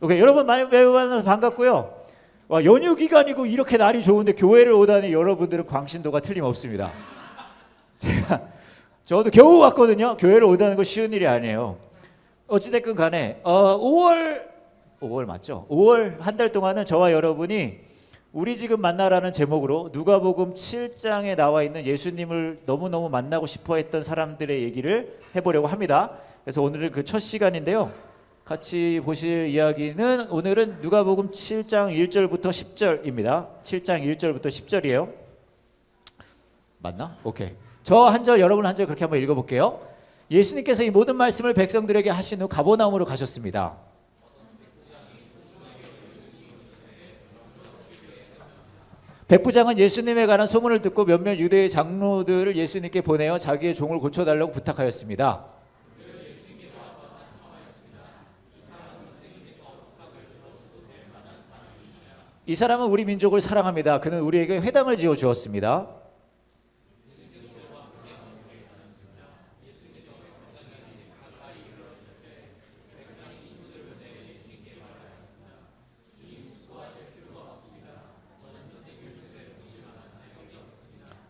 오케이, 여러분 많이 매우 만나서 반갑고요. 와, 연휴 기간이고 이렇게 날이 좋은데 교회를 오다니 여러분들은 광신도가 틀림없습니다. 저도 겨우 왔거든요. 교회를 오다는 거 쉬운 일이 아니에요. 어찌됐건 간에 5월 맞죠? 5월 한 달 동안은 저와 여러분이 우리 지금 만나라는 제목으로 누가복음 7장에 나와 있는 예수님을 너무너무 만나고 싶어 했던 사람들의 얘기를 해보려고 합니다. 그래서 오늘은 그 첫 시간인데요. 같이 보실 이야기는 오늘은 누가복음 7장 1절부터 10절입니다. 7장 1절부터 10절이에요. 맞나? 오케이. 저 한 절, 여러분 한 절 그렇게 한번 읽어볼게요. 예수님께서 이 모든 말씀을 백성들에게 하신 후 가버나움으로 가셨습니다. 백부장은 예수님에 관한 소문을 듣고 몇몇 유대의 장로들을 예수님께 보내어 자기의 종을 고쳐달라고 부탁하였습니다. 이 사람은 우리 민족을 사랑합니다. 그는 우리에게 회당을 지어 주었습니다.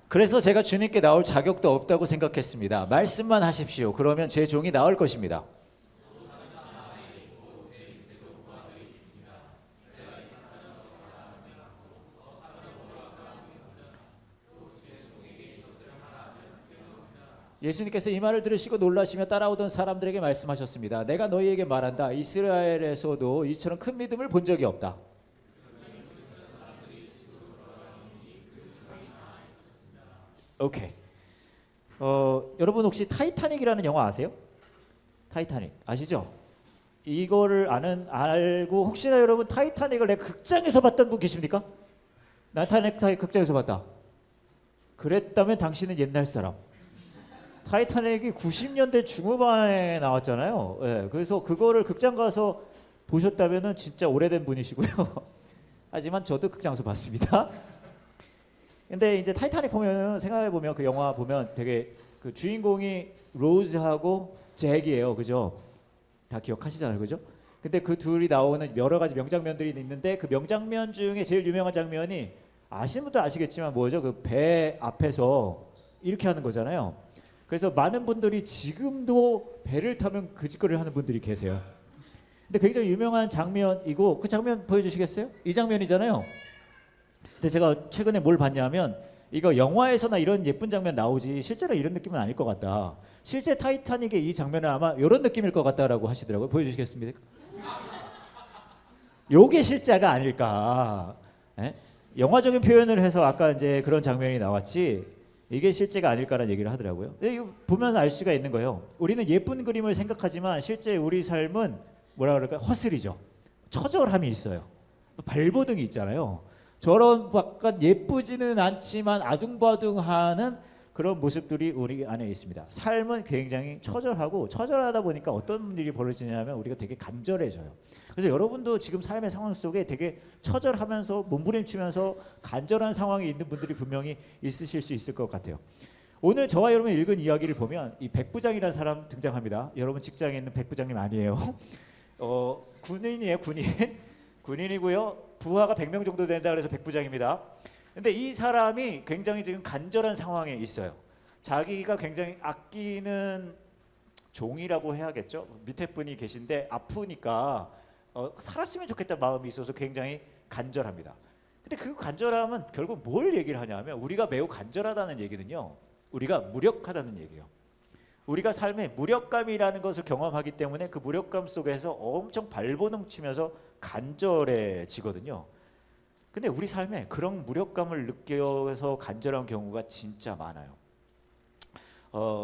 그래서 제가 주님께 나올 자격도 없다고 생각했습니다. 말씀만 하십시오. 그러면 제 종이 나을 것입니다. 예수님께서 이 말을 들으시고 놀라시며 따라오던 사람들에게 말씀하셨습니다. 내가 너희에게 말한다. 이스라엘에서도 이처럼 큰 믿음을 본 적이 없다. 오케이. 여러분 혹시 타이타닉이라는 영화 아세요? 타이타닉 아시죠? 이거를 알고 혹시나 여러분 타이타닉을 내가 극장에서 봤던 분 계십니까? 나 타이타닉 극장에서 봤다. 그랬다면 당신은 옛날 사람. 타이타닉이 90년대 중후반에 나왔잖아요. 예, 그래서 그거를 극장 가서 보셨다면은 진짜 오래된 분이시고요. 하지만 저도 극장에서 봤습니다. 근데 이제 타이타닉 보면 생각해 보면 그 영화 보면 되게 그 주인공이 로즈하고 잭이에요, 그죠? 다 기억하시잖아요, 그죠? 근데 그 둘이 나오는 여러 가지 명장면들이 있는데 그 명장면 중에 제일 유명한 장면이 아시는 분도 아시겠지만 뭐죠? 그 배 앞에서 이렇게 하는 거잖아요. 그래서 많은 분들이 지금도 배를 타면 그 짓거리를 하는 분들이 계세요. 근데 굉장히 유명한 장면이고 그 장면 보여주시겠어요? 이 장면이잖아요. 근데 제가 최근에 뭘 봤냐면 이거 영화에서나 이런 예쁜 장면 나오지 실제로 이런 느낌은 아닐 것 같다. 실제 타이타닉의 이 장면은 아마 이런 느낌일 것 같다라고 하시더라고요. 보여주시겠습니까? 요게 실제가 아닐까. 에? 영화적인 표현을 해서 아까 이제 그런 장면이 나왔지 이게 실제가 아닐까라는 얘기를 하더라고요. 이거 보면 알 수가 있는 거예요. 우리는 예쁜 그림을 생각하지만 실제 우리 삶은 뭐라 그럴까 허슬이죠. 처절함이 있어요. 발버둥이 있잖아요. 저런 약간 예쁘지는 않지만 아둥바둥하는 그런 모습들이 우리 안에 있습니다. 삶은 굉장히 처절하고 처절하다 보니까 어떤 일이 벌어지냐면 우리가 되게 간절해져요. 그래서 여러분도 지금 삶의 상황 속에 되게 처절하면서 몸부림치면서 간절한 상황에 있는 분들이 분명히 있으실 수 있을 것 같아요. 오늘 저와 여러분이 읽은 이야기를 보면 이 백부장이라는 사람 등장합니다. 여러분 직장에 있는 백부장님 아니에요. 군인이에요, 군인. 군인이고요. 부하가 100명 정도 된다 그래서 백부장입니다. 근데 이 사람이 굉장히 지금 간절한 상황에 있어요. 자기가 굉장히 아끼는 종이라고 해야겠죠. 밑에 분이 계신데 아프니까 살았으면 좋겠다는 마음이 있어서 굉장히 간절합니다. 근데 그 간절함은 결국 뭘 얘기를 하냐면 우리가 매우 간절하다는 얘기는요. 우리가 무력하다는 얘기예요. 우리가 삶에 무력감이라는 것을 경험하기 때문에 그 무력감 속에서 엄청 발버둥 치면서 간절해지거든요. 근데 우리 삶에 그런 무력감을 느껴서 간절한 경우가 진짜 많아요.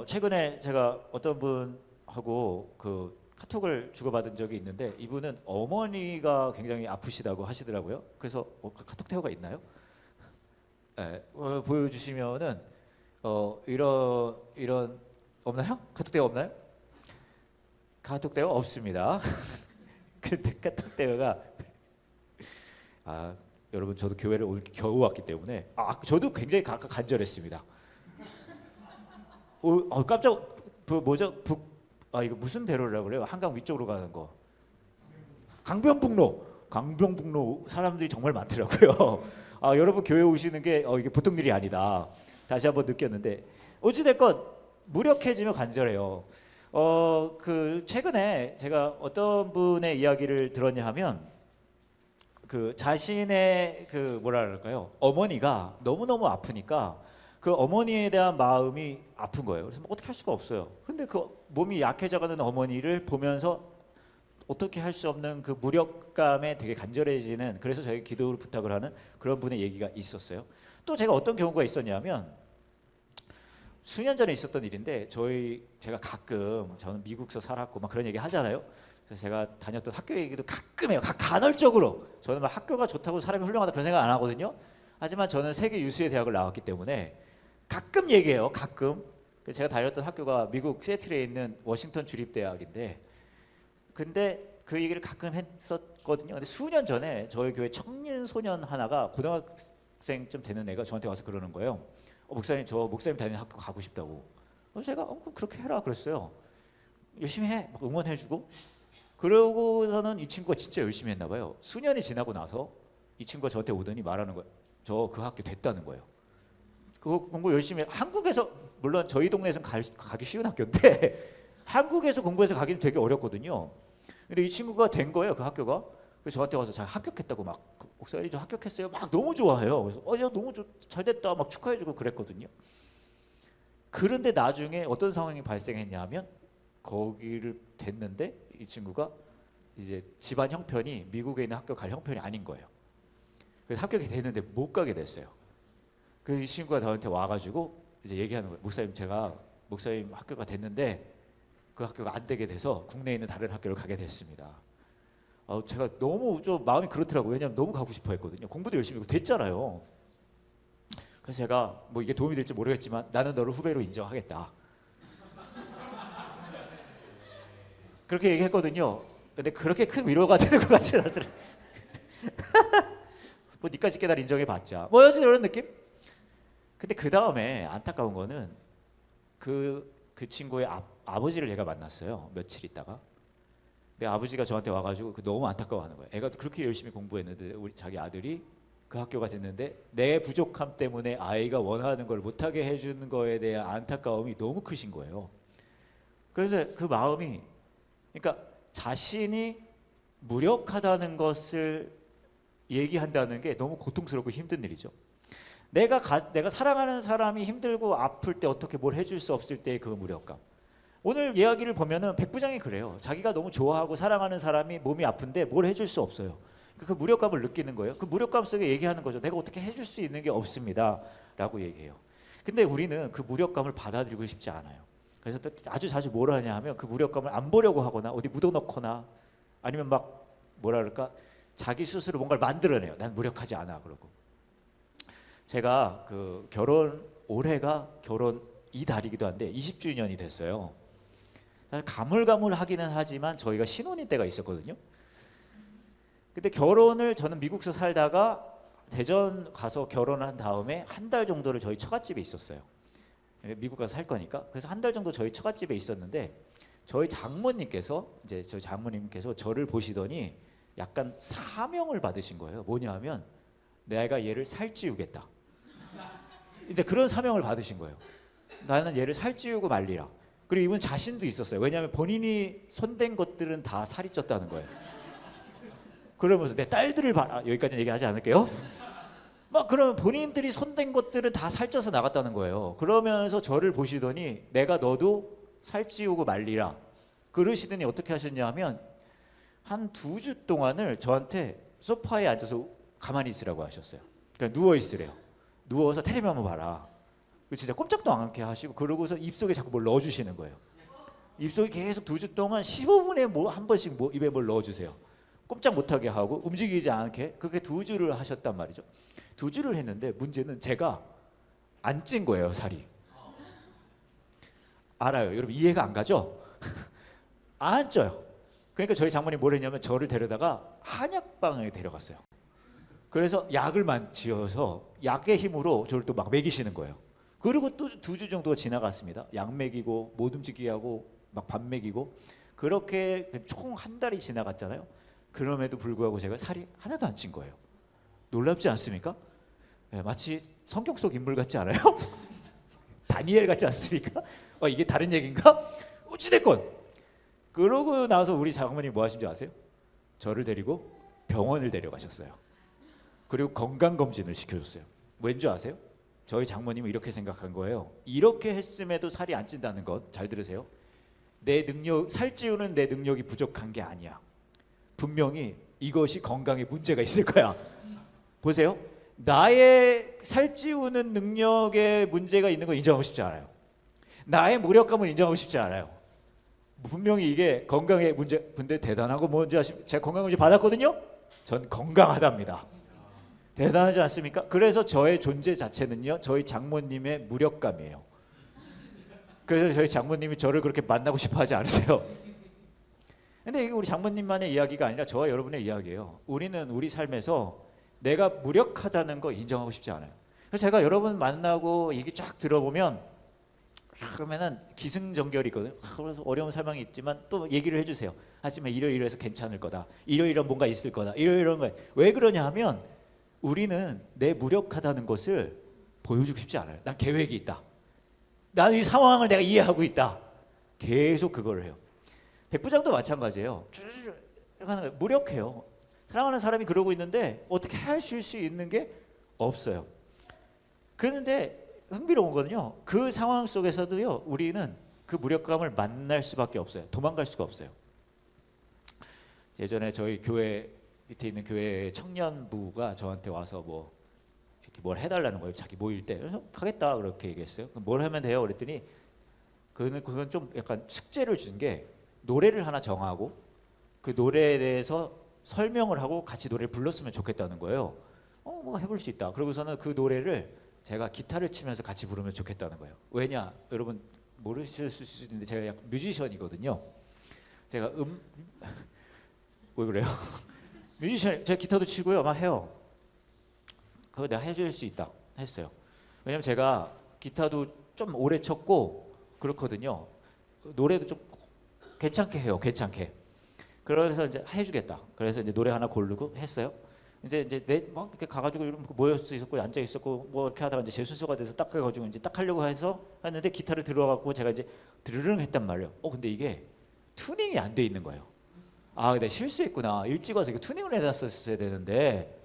최근에 제가 어떤 분하고 그 카톡을 주고받은 적이 있는데 이분은 어머니가 굉장히 아프시다고 하시더라고요. 그래서 카톡 대화가 있나요? 네, 보여주시면은 이런 없나요? 카톡 대화 없나요? 카톡 대화 없습니다. 근데 카톡 대화가 여러분 저도 교회를 오늘 겨우 왔기 때문에 저도 굉장히 간절했습니다. 깜짝 뭐죠? 이거 무슨 대로라고 그래요? 한강 위쪽으로 가는 거. 강변북로 사람들이 정말 많더라고요. 아, 여러분 교회 오시는 게 이게 보통 일이 아니다. 다시 한번 느꼈는데 어찌됐건 무력해지면 간절해요. 그 최근에 제가 어떤 분의 이야기를 들었냐 하면 그 자신의 그 뭐라 그럴까요? 어머니가 너무너무 아프니까 그 어머니에 대한 마음이 아픈 거예요. 그래서 어떻게 할 수가 없어요. 근데 그 몸이 약해져가는 어머니를 보면서 어떻게 할 수 없는 그 무력감에 되게 간절해지는, 그래서 저희 기도를 부탁을 하는 그런 분의 얘기가 있었어요. 또 제가 어떤 경우가 있었냐면 수년 전에 있었던 일인데 제가 가끔 저는 미국서 살았고 막 그런 얘기 하잖아요. 그래서 제가 다녔던 학교 얘기도 가끔 해요. 간헐적으로. 저는 막 학교가 좋다고 사람이 훌륭하다 그런 생각 안 하거든요. 하지만 저는 세계 유수의 대학을 나왔기 때문에 가끔 얘기해요. 가끔. 제가 다녔던 학교가 미국 시애틀에 있는 워싱턴 주립대학인데, 근데 그 얘기를 가끔 했었거든요. 근데 수년 전에 저희 교회 청년 소년 하나가 고등학생 좀 되는 애가 저한테 와서 그러는 거예요. 목사님, 저 목사님 다니는 학교 가고 싶다고. 그래서 제가 그럼 그렇게 해라 그랬어요. 열심히 해, 막 응원해주고. 그러고서는 이 친구가 진짜 열심히 했나 봐요. 수년이 지나고 나서 이 친구가 저한테 오더니 말하는 거예요. 저 그 학교 됐다는 거예요. 그거 공부 열심히 한국에서, 물론 저희 동네에서는 가기 쉬운 학교인데 한국에서 공부해서 가기는 되게 어렵거든요. 근데 이 친구가 된 거예요, 그 학교가. 그래서 저한테 와서 잘 합격했다고 막, 목사님 저 합격했어요, 막 너무 좋아해요. 그래서 야 너무 잘 됐다 막 축하해주고 그랬거든요. 그런데 나중에 어떤 상황이 발생했냐면 거기를 됐는데 이 친구가 이제 집안 형편이 미국에 있는 학교 갈 형편이 아닌 거예요. 그래서 합격이 됐는데 못 가게 됐어요. 그래서 이 친구가 저한테 와가지고 이제 얘기하는 거예요. 목사님, 제가 목사님 학교가 됐는데 그 학교가 안 되게 돼서 국내에 있는 다른 학교를 가게 됐습니다. 제가 너무 좀 마음이 그렇더라고요. 왜냐하면 너무 가고 싶어 했거든요. 공부도 열심히 하고 됐잖아요. 그래서 제가 뭐 이게 도움이 될지 모르겠지만 나는 너를 후배로 인정하겠다. 그렇게 얘기했거든요. 근데 그렇게 큰 위로가 되는 것 같지는 않더라고요. 뭐 니까지 깨달 인정해봤자 뭐 여튼 이런 느낌? 근데 그 다음에 안타까운 거는 그 친구의 아버지를 제가 만났어요. 며칠 있다가. 근데 아버지가 저한테 와가지고 너무 안타까워하는 거예요. 애가 그렇게 열심히 공부했는데 우리 자기 아들이 그 학교가 됐는데 내 부족함 때문에 아이가 원하는 걸 못하게 해주는 거에 대한 안타까움이 너무 크신 거예요. 그래서 그 마음이, 그러니까 자신이 무력하다는 것을 얘기한다는 게 너무 고통스럽고 힘든 일이죠. 내가 사랑하는 사람이 힘들고 아플 때 어떻게 뭘 해줄 수 없을 때의 그 무력감. 오늘 이야기를 보면은 백부장이 그래요. 자기가 너무 좋아하고 사랑하는 사람이 몸이 아픈데 뭘 해줄 수 없어요. 그 무력감을 느끼는 거예요. 그 무력감 속에 얘기하는 거죠. 내가 어떻게 해줄 수 있는 게 없습니다 라고 얘기해요. 근데 우리는 그 무력감을 받아들이고 싶지 않아요. 그래서 또 아주 자주 뭘 하냐 하면 그 무력감을 안 보려고 하거나 어디 묻어놓거나 아니면 막 뭐라 그럴까, 자기 스스로 뭔가를 만들어내요. 난 무력하지 않아 그러고. 제가 그 올해가 결혼 이달이기도 한데 20주년이 됐어요. 가물가물하기는 하지만 저희가 신혼일 때가 있었거든요. 근데 결혼을 저는 미국에서 살다가 대전 가서 결혼한 다음에 한 달 정도를 저희 처갓집에 있었어요. 미국 가서 살 거니까. 그래서 한 달 정도 저희 처갓집에 있었는데 저희 장모님께서 저를 보시더니 약간 사명을 받으신 거예요. 뭐냐면 내가 얘를 살찌우겠다. 이제 그런 사명을 받으신 거예요. 나는 얘를 살찌우고 말리라. 그리고 이분 자신도 있었어요. 왜냐하면 본인이 손댄 것들은 다 살이 쪘다는 거예요. 그러면서 내 딸들을 봐라. 여기까지는 얘기하지 않을게요. 막 그러면 본인들이 손댄 것들은 다 살쪄서 나갔다는 거예요. 그러면서 저를 보시더니 내가 너도 살찌우고 말리라. 그러시더니 어떻게 하셨냐면 한 2주 동안을 저한테 소파에 앉아서 가만히 있으라고 하셨어요. 그러니까 누워 있으래요. 누워서 텔레비 한번 봐라. 진짜 꼼짝도 않게 하시고 그러고서 입속에 자꾸 뭘 넣어주시는 거예요. 입속에 계속 2주 동안 15분에 한 번씩 입에 뭘 넣어주세요. 꼼짝 못하게 하고 움직이지 않게. 그렇게 2주를 하셨단 말이죠. 2주를 했는데 문제는 제가 안 찐 거예요, 살이. 알아요. 여러분 이해가 안 가죠? 안 쪄요. 그러니까 저희 장모님 뭘 했냐면 저를 데려다가 한약방에 데려갔어요. 그래서 약을 지어서 약의 힘으로 저를 또 막 먹이시는 거예요. 그리고 또 2주 정도가 지나갔습니다. 약 먹이고 못 움직이게 하고 막 밥 먹이고 그렇게 총 한 달이 지나갔잖아요. 그럼에도 불구하고 제가 살이 하나도 안 찐 거예요. 놀랍지 않습니까? 네, 마치 성경 속 인물 같지 않아요? 다니엘 같지 않습니까? 이게 다른 얘기인가? 어찌됐건 그러고 나서 우리 장모님 뭐 하신 줄 아세요? 저를 데리고 병원을 데려가셨어요. 그리고 건강검진을 시켜줬어요. 왠 줄 아세요? 저희 장모님은 이렇게 생각한 거예요. 이렇게 했음에도 살이 안 찐다는 것, 잘 들으세요. 내 능력, 살 찌우는 내 능력이 부족한 게 아니야. 분명히 이것이 건강에 문제가 있을 거야. 보세요. 나의 살 찌우는 능력에 문제가 있는 거 인정하고 싶지 않아요. 나의 무력감을 인정하고 싶지 않아요. 분명히 이게 건강에 문제. 근데 대단한 거 뭔지 아십니까? 제가 건강검진 받았거든요. 전 건강하답니다. 대단하지 않습니까? 그래서 저의 존재 자체는요, 저희 장모님의 무력감이에요. 그래서 저희 장모님이 저를 그렇게 만나고 싶어 하지 않으세요. 근데 이게 우리 장모님만의 이야기가 아니라 저와 여러분의 이야기예요. 우리는 우리 삶에서 내가 무력하다는 거 인정하고 싶지 않아요. 그래서 제가 여러분 만나고 얘기 쫙 들어보면 그러면은 기승전결이 있거든요. 그래서 어려운 상황이 있지만 또 얘기를 해주세요. 하지만 이러이러해서 괜찮을 거다. 이러이러한 뭔가 있을 거다. 이러이러한 거. 왜 그러냐 하면 우리는 내 무력하다는 것을 보여주고 싶지 않아요. 난 계획이 있다. 나는 이 상황을 내가 이해하고 있다. 계속 그거를 해요. 백부장도 마찬가지예요. 무력해요. 사랑하는 사람이 그러고 있는데 어떻게 하실 수 있는 게 없어요. 그런데 흥미로운 거는요. 그 상황 속에서도요. 우리는 그 무력감을 만날 수밖에 없어요. 도망갈 수가 없어요. 예전에 저희 교회 밑에 있는 교회 청년부가 저한테 와서 뭐 이렇게 뭘 해달라는 거예요. 자기 모일 때. 그래서 가겠다 그렇게 얘기했어요. 그럼 뭘 하면 돼요? 그랬더니 그건 좀 약간 숙제를 준 게 노래를 하나 정하고 그 노래에 대해서 설명을 하고 같이 노래를 불렀으면 좋겠다는 거예요. 뭐 해볼 수 있다. 그러고서는 그 노래를 제가 기타를 치면서 같이 부르면 좋겠다는 거예요. 왜냐? 여러분 모르실 수 있는데 제가 약간 뮤지션이거든요. 제가 왜 그래요? 뮤지션, 제가 기타도 치고요, 막 해요. 그거 내가 해줄 수 있다 했어요. 왜냐면 제가 기타도 좀 오래 쳤고 그렇거든요. 노래도 좀 괜찮게 해요, 괜찮게. 그래서 이제 해주겠다. 그래서 이제 노래 하나 고르고 했어요. 이제 막 이렇게 가가지고 이런 모여 있었고 앉아 있었고 뭐 이렇게 하다가 이제 제 순서가 돼서 딱 해가지고 이제 딱 하려고 해서 했는데 기타를 들어갖고 제가 이제 드르릉 했단 말이에요. 근데 이게 튜닝이 안 돼 있는 거예요. 내가 실수했구나. 일찍 와서 이거 튜닝을 해놨었어야 되는데.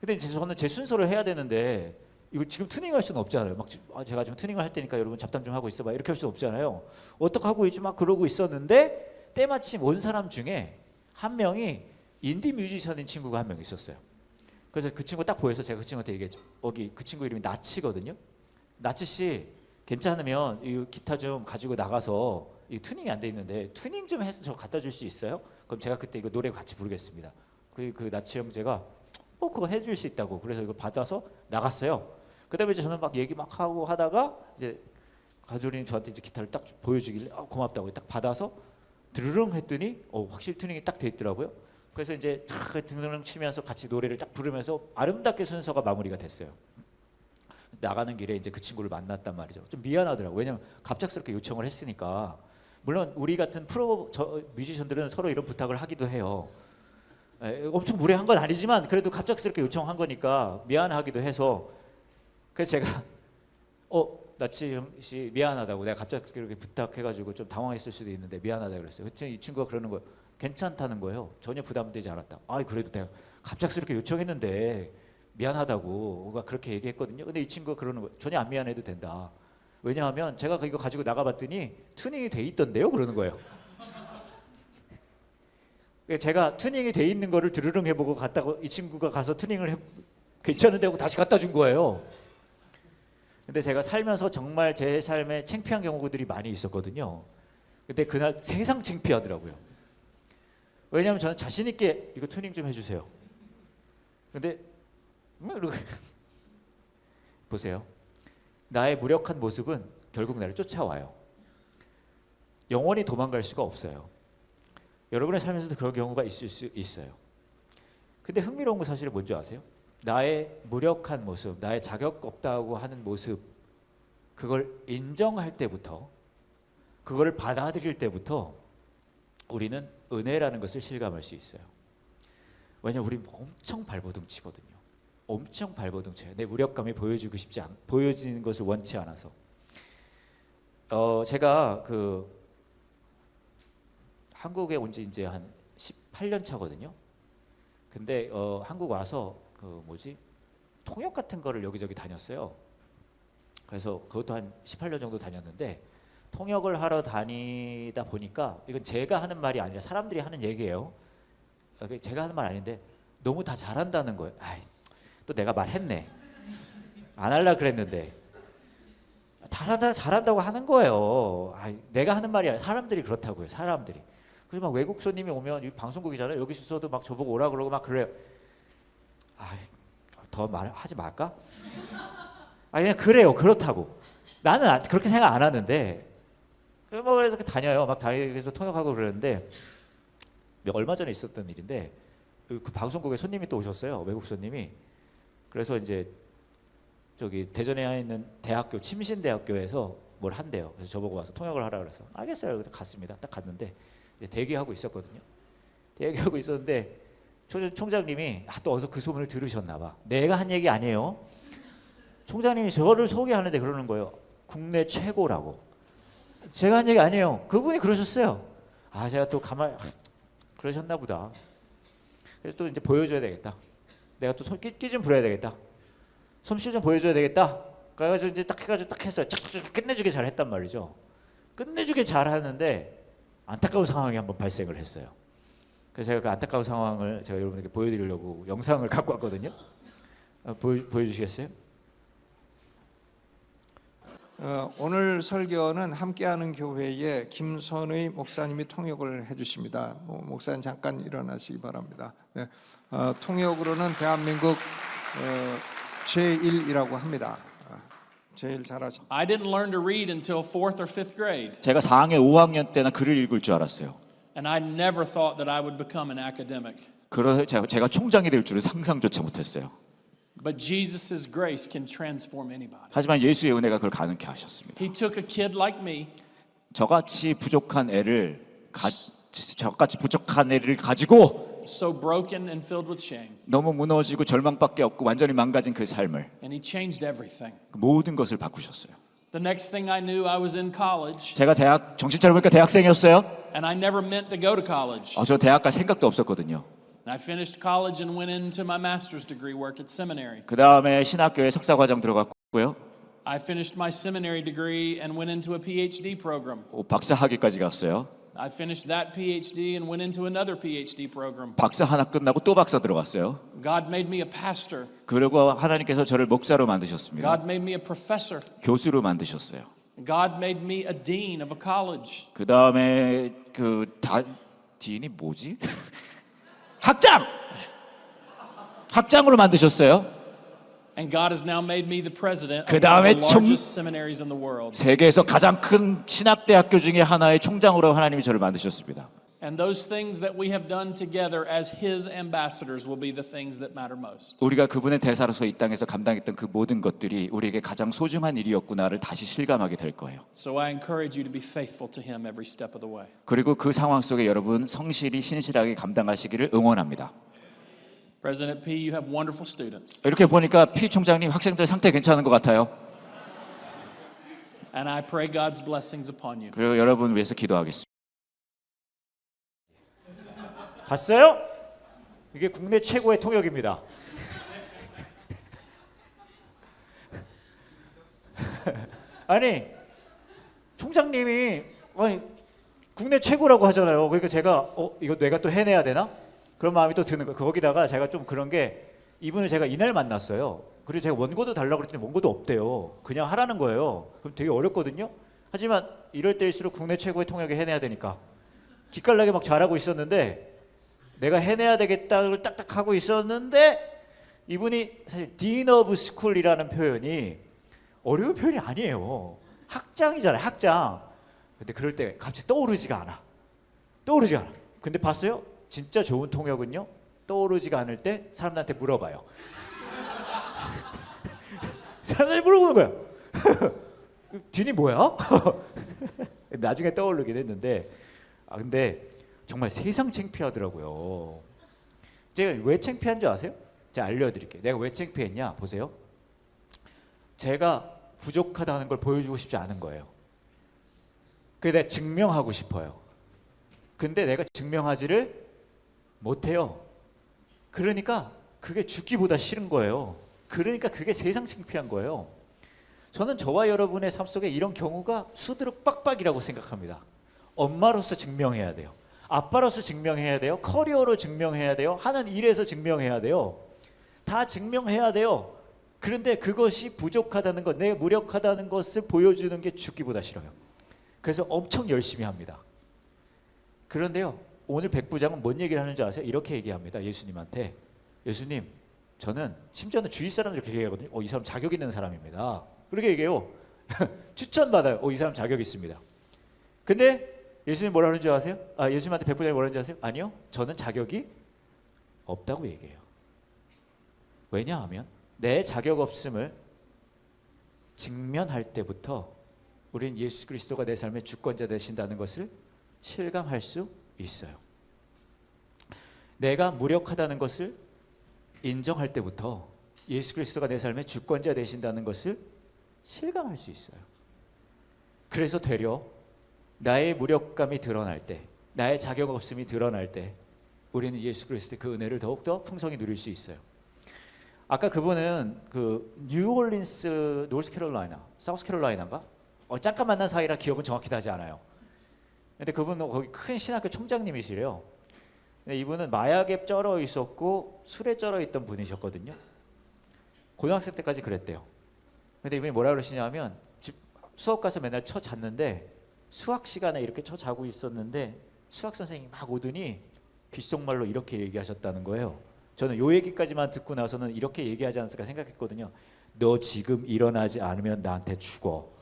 근데 이제 저는 제 순서를 해야 되는데 이거 지금 튜닝할 수는 없잖아요. 막 제가 지금 튜닝을 할 테니까 여러분 잡담 좀 하고 있어봐. 이렇게 할 수 없잖아요. 어떻게 하고 있지 막 그러고 있었는데 때마침 온 사람 중에 한 명이 인디 뮤지션인 친구가 한 명 있었어요. 그래서 그 친구 딱 보여서 제가 그 친구한테 얘기했죠. 그 친구 이름이 나치거든요. 나치 씨 괜찮으면 이 기타 좀 가지고 나가서 이 튜닝이 안 돼 있는데 튜닝 좀 해서 저 갖다 줄 수 있어요? 그럼 제가 그때 이거 노래 같이 부르겠습니다. 그 나치 형제가 그거 해줄 수 있다고. 그래서 이거 받아서 나갔어요. 그다음에 이제 저는 막 얘기 막 하고 하다가 이제 가조린이 저한테 이제 기타를 딱 보여주길래 고맙다고 딱 받아서 드르릉 했더니 확실히 튜닝이 딱 돼 있더라고요. 그래서 이제 탁 드르릉 치면서 같이 노래를 딱 부르면서 아름답게 순서가 마무리가 됐어요. 나가는 길에 이제 그 친구를 만났단 말이죠. 좀 미안하더라고요. 왜냐면 갑작스럽게 요청을 했으니까. 물론 우리 같은 프로 뮤지션들은 서로 이런 부탁을 하기도 해요. 엄청 무례한 건 아니지만 그래도 갑작스럽게 요청한 거니까 미안하기도 해서 그래서 제가 나치 씨 미안하다고 내가 갑자기 그렇게 부탁해가지고 좀 당황했을 수도 있는데 미안하다 그랬어요. 그랬더니 이 친구가 그러는 거예요. 괜찮다는 거예요. 전혀 부담되지 않았다. 그래도 내가 갑작스럽게 요청했는데 미안하다고 막 그렇게 얘기했거든요. 근데 이 친구가 그러는 거예요. 전혀 안 미안해도 된다. 왜냐하면 제가 이거 가지고 나가봤더니 튜닝이 돼 있던데요. 그러는 거예요. 제가 튜닝이 돼 있는 거를 드르릉 해보고 갔다고 이 친구가 가서 튜닝을 괜찮은데 하고 다시 갖다 준 거예요. 근데 제가 살면서 정말 제 삶에 창피한 경우들이 많이 있었거든요. 근데 그날 세상 창피하더라고요. 왜냐하면 저는 자신 있게 이거 튜닝 좀 해주세요. 근데 보세요. 나의 무력한 모습은 결국 나를 쫓아와요. 영원히 도망갈 수가 없어요. 여러분의 삶에서도 그런 경우가 있을 수 있어요. 근데 흥미로운 건 사실은 뭔지 아세요? 나의 무력한 모습, 나의 자격 없다고 하는 모습, 그걸 인정할 때부터, 그걸 받아들일 때부터 우리는 은혜라는 것을 실감할 수 있어요. 왜냐면 우리 엄청 발버둥치거든요. 엄청 발버둥쳐요. 내 무력감이 보여지는 것을 원치 않아서. 제가 그 한국에 온 지 이제 한 18년 차거든요. 근데 한국 와서 그 통역 같은 거를 여기저기 다녔어요. 그래서 그것도 한 18년 정도 다녔는데, 통역을 하러 다니다 보니까, 이건 제가 하는 말이 아니라 사람들이 하는 얘기예요. 제가 하는 말 아닌데 너무 다 잘한다는 거예요. 아이, 또 내가 말했네. 안 하려고 그랬는데 잘한다고 하는 거예요. 아이, 내가 하는 말이 아니라 사람들이 그렇다고요. 사람들이. 그래서 막 외국 손님이 오면, 이 방송국이잖아요. 여기 있어도 막 저보고 오라 그러고 막 그래요. 아이, 더 말하지 말까? 아니 그냥 그래요. 그렇다고. 나는 그렇게 생각 안 하는데, 뭐 그래서 다녀요. 막 다니면서 통역하고 그러는데, 얼마 전에 있었던 일인데, 그 방송국에 손님이 또 오셨어요. 외국 손님이. 그래서 이제 저기 대전에 있는 대학교, 침신대학교에서 뭘 한대요. 그래서 저보고 와서 통역을 하라 그래서 알겠어요. 그래서 갔습니다. 딱 갔는데 이제 대기하고 있었거든요. 대기하고 있었는데 총장님이 또 어디서 그 소문을 들으셨나 봐. 내가 한 얘기 아니에요. 총장님이 저를 소개하는데 그러는 거예요. 국내 최고라고. 제가 한 얘기 아니에요. 그분이 그러셨어요. 제가 또 그러셨나 보다. 그래서 또 이제 보여줘야 되겠다. 내가 또 끼 좀 부려야 되겠다. 솜씨 좀 보여줘야 되겠다. 그래가지고 이제 딱 해가지고 딱 했어요. 쫙쫙 끝내주게 잘했단 말이죠. 끝내주게 잘하는데 안타까운 상황이 한번 발생을 했어요. 그래서 제가 그 안타까운 상황을 제가 여러분에게 보여드리려고 영상을 갖고 왔거든요. 보여주시겠어요? 오늘 설교는 함께하는 교회의 김선의 목사님이 통역을 해주십니다. 목사님 잠깐 일어나시기 바랍니다. 네, 통역으로는 대한민국 제1이라고 합니다. 제일 잘하신. I didn't learn to read until 4th or 5th grade. 제가 4학년, 5학년 때나 글을 읽을 줄 알았어요. And I never thought that I would become an academic. 그래서 제가 총장이 될 줄은 상상조차 못했어요. But Jesus' grace can transform anybody. 하지만 예수의 은혜가 그걸 가능케 하셨습니다. He took a kid like me. 저같이 부족한 애를 가지고 So broken and filled with shame. 너무 무너지고 절망밖에 없고 완전히 망가진 그 삶을, And he changed everything. 모든 것을 바꾸셨어요. The next thing I knew, I was in college. 제가 정신 차려보니까 대학생이었어요. And I never meant to go to college. 저 대학 갈 생각도 없었거든요. And I finished college and went into my master's degree work at seminary. 그 다음에 신학교에 석사과정 들어갔고요. I finished my seminary degree and went into a PhD program. 박사학위까지 갔어요. I finished that PhD and went into another PhD program. 박사 하나 끝나고 또 박사 들어갔어요. God made me a pastor. 그리고 하나님께서 저를 목사로 만드셨습니다. God made me a professor. 교수로 만드셨어요. God made me a dean of a college. 그 다음에 딘이 뭐지? 학장으로 만드셨어요. And God has now made me the president 그 of one 다음에 of the largest seminaries in the world. 세계에서 가장 큰 신학대학교 중에 하나의 총장으로 하나님이 저를 만드셨습니다. And those things that we have done together as His ambassadors will be the things that matter most. 우리가 그분의 대사로서 이 땅에서 감당했던 그 모든 것들이 우리에게 가장 소중한 일이었구나를 다시 실감하게 될 거예요. So I encourage you to be faithful to Him every step of the way. 그리고 그 상황 속에 여러분 성실히 신실하게 감당하시기를 응원합니다. President P, you have wonderful students. 이렇게 보니까 피 총장님 학생들 상태 괜찮은 것 같아요. And I pray God's blessings upon you. 그리고 여러분 위해서 기도하겠습니다. 봤어요? 이게 국내 최고의 통역입니다. 아니 총장님이 국내 최고라고 하잖아요. 그러니까 제가 이거 내가 또 해내야 되나? 그런 마음이 또 드는 거예요. 거기다가 제가 좀 그런 게, 이분을 제가 이날 만났어요. 그리고 제가 원고도 달라고 그랬더니 원고도 없대요. 그냥 하라는 거예요. 그럼 되게 어렵거든요. 하지만 이럴 때일수록 국내 최고의 통역을 해내야 되니까 기깔나게 막 잘하고 있었는데, 내가 해내야 되겠다를 딱딱 하고 있었는데, 이분이 사실 딘 오브 스쿨이라는 표현이 어려운 표현이 아니에요. 학장이잖아요. 학장. 근데 그럴 때 갑자기 떠오르지가 않아. 근데 봤어요? 진짜 좋은 통역은요, 떠오르지가 않을 때 사람들한테 물어봐요. 사람들이 물어보는 거야. 딘이 뭐야? 나중에 떠오르긴 했는데, 근데 정말 세상 창피하더라고요. 제가 왜 창피한 줄 아세요? 제가 알려드릴게요. 내가 왜 창피했냐? 보세요. 제가 부족하다는 걸 보여주고 싶지 않은 거예요. 그래서 내가 증명하고 싶어요. 근데 내가 증명하지를 못해요. 그러니까 그게 죽기보다 싫은 거예요. 그러니까 그게 세상 창피한 거예요. 저는 저와 여러분의 삶 속에 이런 경우가 수두룩 빡빡이라고 생각합니다. 엄마로서 증명해야 돼요. 아빠로서 증명해야 돼요. 커리어로 증명해야 돼요. 하는 일에서 증명해야 돼요. 다 증명해야 돼요. 그런데 그것이 부족하다는 것, 내가 무력하다는 것을 보여주는 게 죽기보다 싫어요. 그래서 엄청 열심히 합니다. 그런데요, 오늘 백부장은 뭔 얘기를 하는지 아세요? 이렇게 얘기합니다. 예수님한테. 예수님, 저는 심지어는 주위 사람들 그렇게 얘기하거든요. 이 사람 자격 있는 사람입니다. 그렇게 얘기해요. 추천받아요. 이 사람 자격 있습니다. 근데 예수님 뭐라 하는지 아세요? 예수님한테 백부장이 뭐라 하는지 아세요? 아니요, 저는 자격이 없다고 얘기해요. 왜냐하면 내 자격 없음을 직면할 때부터 우리는 예수 그리스도가 내 삶의 주권자 되신다는 것을 실감할 수 있어요. 내가 무력하다는 것을 인정할 때부터 예수 그리스도가 내 삶의 주권자 되신다는 것을 실감할 수 있어요. 그래서 되려 나의 무력감이 드러날 때, 나의 자격 없음이 드러날 때 우리는 예수 그리스도의 그 은혜를 더욱더 풍성히 누릴 수 있어요. 아까 그분은 그 뉴올린스, 노스캐롤라이나, 사우스캐롤라이나인가? 잠깐 만난 사이라 기억은 정확히 나지 않아요. 근데 그분은 거기 큰 신학교 총장님이시래요. 근데 이분은 마약에 쩔어 있었고 술에 쩔어 있던 분이셨거든요. 고등학생 때까지 그랬대요. 근데 이분이 뭐라 그러시냐면 수업 가서 맨날 쳐 잤는데 수학 시간에 이렇게 쳐 자고 있었는데 수학 선생님이 막 오더니 귓속말로 이렇게 얘기하셨다는 거예요. 저는 요 얘기까지만 듣고 나서는 이렇게 얘기하지 않았을까 생각했거든요. 너 지금 일어나지 않으면 나한테 죽어.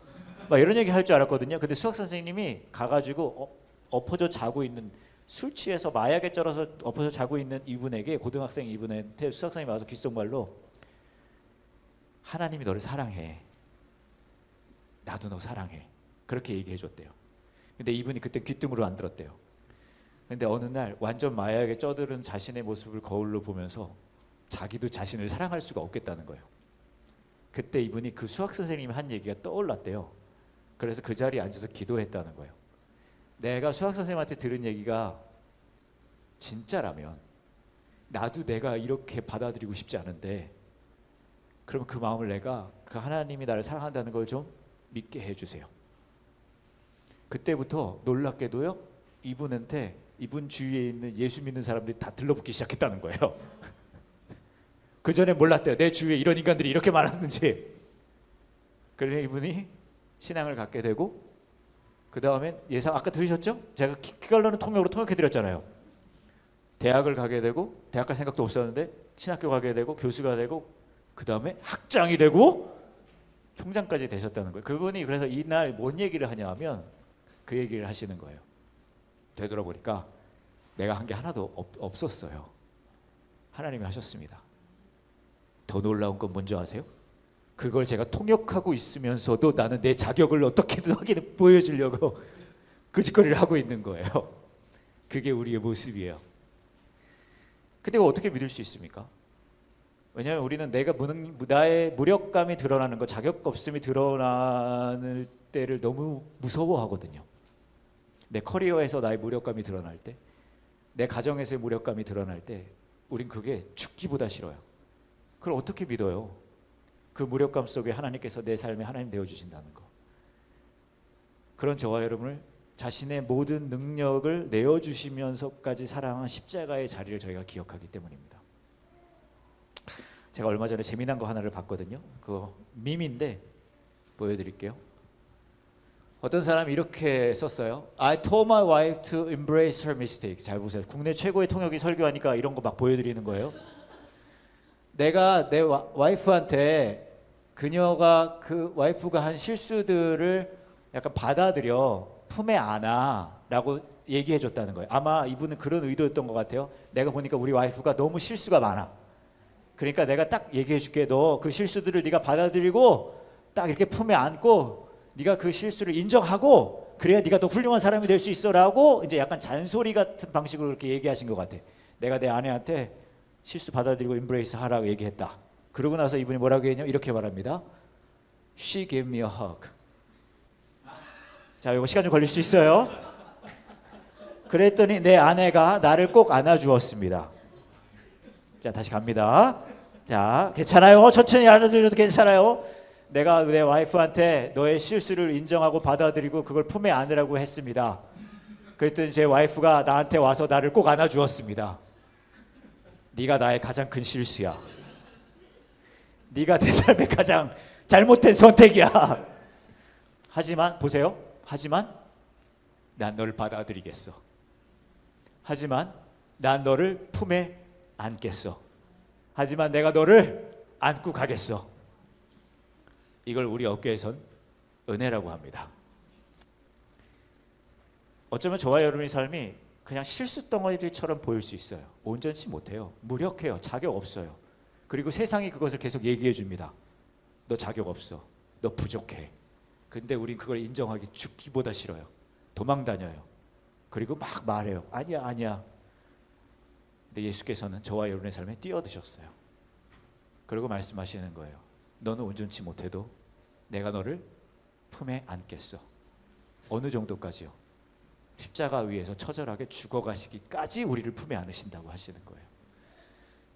막 이런 얘기 할 줄 알았거든요. 근데 수학 선생님이 가가지고 엎어져 자고 있는, 술 취해서 마약에 쩔어서 엎어져 자고 있는 이분에게, 고등학생 이분한테 수학 선생님이 와서 귓속말로 하나님이 너를 사랑해. 나도 너 사랑해. 그렇게 얘기해 줬대요. 근데 이분이 그때 귀뜸으로 안 들었대요. 근데 어느 날 완전 마약에 쩌들은 자신의 모습을 거울로 보면서 자기도 자신을 사랑할 수가 없겠다는 거예요. 그때 이분이 그 수학 선생님이 한 얘기가 떠올랐대요. 그래서 그 자리에 앉아서 기도했다는 거예요. 내가 수학 선생님한테 들은 얘기가 진짜라면 나도 내가 이렇게 받아들이고 싶지 않은데, 그럼 그 마음을 내가, 그 하나님이 나를 사랑한다는 걸 좀 믿게 해주세요. 그때부터 놀랍게도요, 이분한테 이분 주위에 있는 예수 믿는 사람들이 다 들러붙기 시작했다는 거예요. 그 전에 몰랐대요. 내 주위에 이런 인간들이 이렇게 많았는지. 그래서 이분이 신앙을 갖게 되고, 그 다음에 아까 들으셨죠? 제가 키갈러는 통역으로 통역해드렸잖아요. 대학을 가게 되고, 대학 갈 생각도 없었는데 신학교 가게 되고, 교수가 되고, 그 다음에 학장이 되고 총장까지 되셨다는 거예요. 그분이 그래서 이날 뭔 얘기를 하냐면 그 얘기를 하시는 거예요. 되돌아보니까 내가 한 게 하나도 없었어요. 하나님이 하셨습니다. 더 놀라운 건 뭔지 아세요? 그걸 제가 통역하고 있으면서도 나는 내 자격을 어떻게든 하기는 보여주려고 그 짓거리를 하고 있는 거예요. 그게 우리의 모습이에요. 근데 어떻게 믿을 수 있습니까? 왜냐하면 우리는 나의 무력감이 드러나는 것, 자격 없음이 드러나는 때를 너무 무서워하거든요. 내 커리어에서 나의 무력감이 드러날 때, 내 가정에서의 무력감이 드러날 때 우린 그게 죽기보다 싫어요. 그걸 어떻게 믿어요? 그 무력감 속에 하나님께서 내 삶에 하나님 되어주신다는 거. 그런 저와 여러분을 자신의 모든 능력을 내어주시면서까지 사랑한 십자가의 자리를 저희가 기억하기 때문입니다. 제가 얼마 전에 재미난 거 하나를 봤거든요. 그거 밈인데 보여드릴게요. 어떤 사람이 이렇게 썼어요. I told my wife to embrace her mistake. 잘 보세요. 국내 최고의 통역이 설교하니까 이런 거 막 보여드리는 거예요. 내가 내 와이프한테 그 와이프가 한 실수들을 약간 받아들여 품에 안아라고 얘기해 줬다는 거예요. 아마 이분은 그런 의도였던 것 같아요. 내가 보니까 우리 와이프가 너무 실수가 많아. 그러니까 내가 딱 얘기해 줄게. 너 그 실수들을 네가 받아들이고 딱 이렇게 품에 안고 네가 그 실수를 인정하고 그래야 네가 더 훌륭한 사람이 될 수 있어라고 이제 약간 잔소리 같은 방식으로 이렇게 얘기하신 것 같아. 내가 내 아내한테 실수 받아들이고 임브레이스 하라고 얘기했다. 그러고 나서 이분이 뭐라고 했냐? 이렇게 말합니다. She gave me a hug. 자, 이거 시간 좀 걸릴 수 있어요. 그랬더니 내 아내가 나를 꼭 안아주었습니다. 자, 다시 갑니다. 자, 괜찮아요. 천천히 안아줘도 괜찮아요. 내가 내 와이프한테 너의 실수를 인정하고 받아들이고 그걸 품에 안으라고 했습니다. 그랬더니 제 와이프가 나한테 와서 나를 꼭 안아주었습니다. 네가 나의 가장 큰 실수야. 네가 내 삶의 가장 잘못된 선택이야. 하지만 보세요. 하지만 난 너를 받아들이겠어. 하지만 난 너를 품에 안겠어. 하지만 내가 너를 안고 가겠어. 이걸 우리 업계에선 은혜라고 합니다. 어쩌면 저와 여러분의 삶이 그냥 실수 덩어리들처럼 보일 수 있어요. 온전치 못해요. 무력해요. 자격 없어요. 그리고 세상이 그것을 계속 얘기해 줍니다. 너 자격 없어. 너 부족해. 근데 우린 그걸 인정하기 죽기보다 싫어요. 도망 다녀요. 그리고 막 말해요. 아니야, 아니야. 근데 예수께서는 저와 여러분의 삶에 뛰어드셨어요. 그리고 말씀하시는 거예요. 너는 온전치 못해도 내가 너를 품에 안겠어. 어느 정도까지요? 십자가 위에서 처절하게 죽어가시기까지 우리를 품에 안으신다고 하시는 거예요.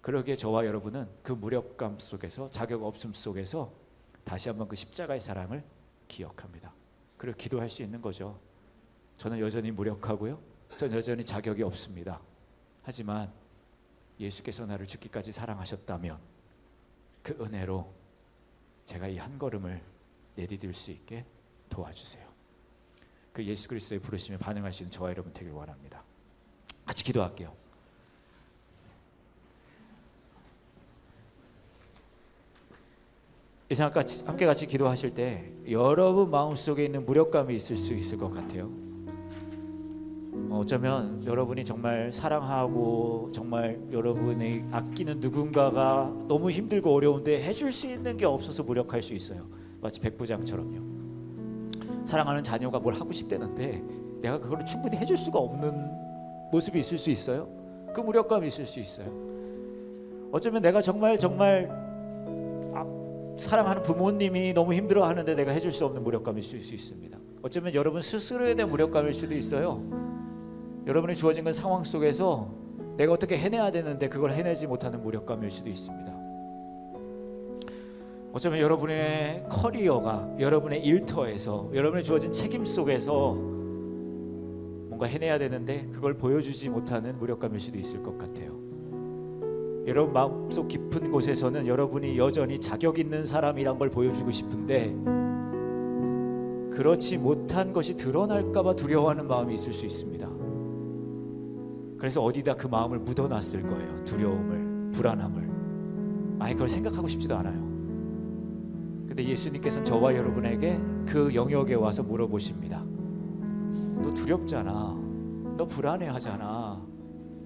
그러기에 저와 여러분은 그 무력감 속에서, 자격 없음 속에서 다시 한번 그 십자가의 사랑을 기억합니다. 그리고 기도할 수 있는 거죠. 저는 여전히 무력하고요. 저는 여전히 자격이 없습니다. 하지만 예수께서 나를 죽기까지 사랑하셨다면 그 은혜로 제가 이 한 걸음을 내디딜 수 있게 도와주세요. 그 예수 그리스도의 부르심에 반응할 수 있는 저와 여러분 되길 원합니다. 같이 기도할게요. 이 시간 함께 같이 기도하실 때 여러분 마음속에 있는 무력감이 있을 수 있을 것 같아요. 어쩌면 여러분이 정말 사랑하고 정말 여러분이 아끼는 누군가가 너무 힘들고 어려운데 해줄 수 있는 게 없어서 무력할 수 있어요. 마치 백부장처럼요. 사랑하는 자녀가 뭘 하고 싶다는데 내가 그걸 충분히 해줄 수가 없는 모습이 있을 수 있어요. 그 무력감이 있을 수 있어요. 어쩌면 내가 정말 사랑하는 부모님이 너무 힘들어하는데 내가 해줄 수 없는 무력감이 있을 수 있습니다. 어쩌면 여러분 스스로에 대한 무력감일 수도 있어요. 여러분이 주어진 그 상황 속에서 내가 어떻게 해내야 되는데 그걸 해내지 못하는 무력감일 수도 있습니다. 어쩌면 여러분의 커리어가, 여러분의 일터에서, 여러분의 주어진 책임 속에서 뭔가 해내야 되는데 그걸 보여주지 못하는 무력감일 수도 있을 것 같아요. 여러분 마음속 깊은 곳에서는 여러분이 여전히 자격 있는 사람이란 걸 보여주고 싶은데 그렇지 못한 것이 드러날까 봐 두려워하는 마음이 있을 수 있습니다. 그래서 어디다 그 마음을 묻어놨을 거예요. 두려움을, 불안함을. 아예 그걸 생각하고 싶지도 않아요. 근데 예수님께서는 저와 여러분에게 그 영역에 와서 물어보십니다. 너 두렵잖아. 너 불안해하잖아.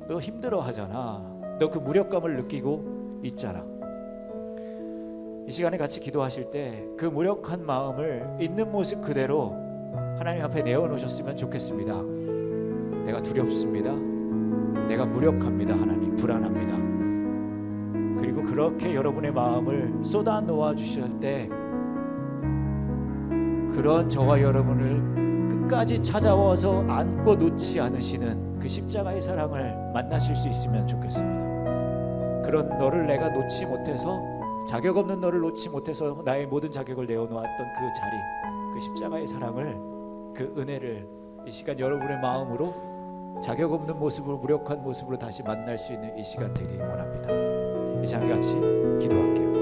너 힘들어하잖아. 너 그 무력감을 느끼고 있잖아. 이 시간에 같이 기도하실 때 그 무력한 마음을 있는 모습 그대로 하나님 앞에 내어놓으셨으면 좋겠습니다. 내가 두렵습니다. 내가 무력합니다. 하나님, 불안합니다. 그리고 그렇게 여러분의 마음을 쏟아 놓아 주실 때 그런 저와 여러분을 끝까지 찾아와서 안고 놓지 않으시는 그 십자가의 사랑을 만나실 수 있으면 좋겠습니다. 그런 너를 내가 놓지 못해서, 자격 없는 너를 놓지 못해서 나의 모든 자격을 내어놓았던 그 자리, 그 십자가의 사랑을, 그 은혜를 이 시간 여러분의 마음으로 자격 없는 모습으로, 무력한 모습으로 다시 만날 수 있는 이 시간 되길 원합니다. 이 시간 같이 기도할게요.